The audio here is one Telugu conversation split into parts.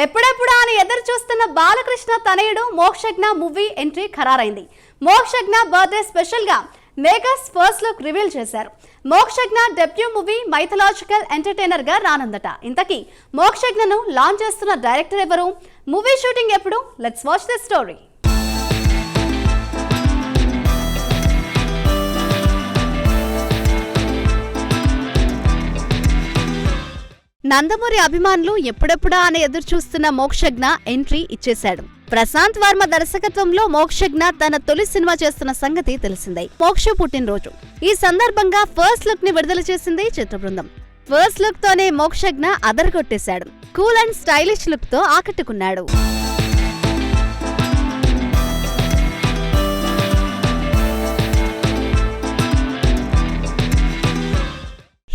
ఎప్పుడెప్పుడా అని ఎదురు చూస్తున్న బాలకృష్ణ తనయుడు మోక్షజ్ఞ మూవీ ఎంట్రీ ఖరారైంది. మోక్షజ్ఞ బర్త్డే స్పెషల్ గా మేకర్స్ ఫస్ట్ లుక్ రివీల్ చేశారు. Mokshagna debut movie mythological entertainer గా రానుందట. ఇంతకీ మోక్షజ్ఞను లాంచ్ చేస్తున్న డైరెక్టర్ ఎవరు? మూవీ షూటింగ్ ఎప్పుడు? Let's watch the story. Nandamuri అభిమానులు ఎప్పుడెప్పుడా అని ఎదురు చూస్తున్న మోక్షజ్ఞ ఎంట్రీ ఇచ్చేశాడు. ప్రశాంత్ వర్మ దర్శకత్వంలో మోక్షజ్ఞ తన తొలి సినిమా చేస్తున్న సంగతి తెలిసిందే. మోక్ష పుట్టినరోజు ఈ సందర్భంగా ఫస్ట్ లుక్ ని విడుదల చేసింది చిత్ర బృందం. ఫస్ట్ లుక్ తోనే మోక్షజ్ఞ అదరగొట్టేశాడు. కూల్ అండ్ స్టైలిష్ లుక్ తో ఆకట్టుకున్నాడు.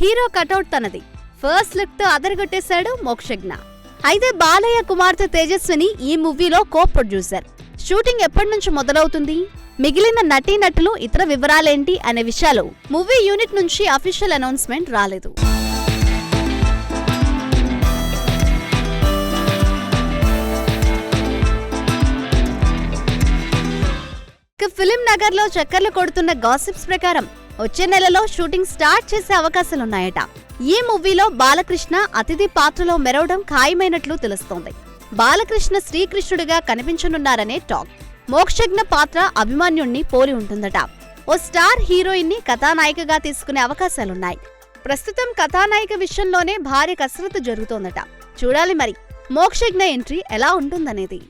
హీరో కటౌట్ తనది. ఫస్ట్ లుక్ తో అదరగొట్టేశాడు మోక్షజ్ఞ. అయితే బాలయ్య కుమార్తె తేజస్విని ఈ మూవీలో కో ప్రొడ్యూసర్. షూటింగ్ ఎప్పటి నుంచి మొదలవుతుంది, మిగిలిన నటీనటులు, ఇతర వివరాలేంటి అనే విషయాలు మూవీ యూనిట్ నుంచి అఫీషియల్ అనౌన్స్మెంట్ రాలేదు. ఫిలిం నగర్ లో చక్కర్లు కొడుతున్న గాసిప్స్ ప్రకారం వచ్చే నెలలో షూటింగ్ స్టార్ట్ చేసే అవకాశాలున్నాయట. ఈ మూవీలో బాలకృష్ణ అతిథి పాత్రలో మెరవడం ఖాయమైనట్లు తెలుస్తోంది. బాలకృష్ణ శ్రీకృష్ణుడిగా కనిపించనున్నారనే టాక్. మోక్షజ్ఞ పాత్ర అభిమన్యుణ్ణి పోలి ఉంటుందట. ఓ స్టార్ హీరోయిన్ ని కథానాయికగా తీసుకునే అవకాశాలున్నాయి. ప్రస్తుతం కథానాయిక విషయంలోనే భారీ కసరత్తు జరుగుతోందట. చూడాలి మరి మోక్షజ్ఞ ఎంట్రీ ఎలా ఉంటుందనేది.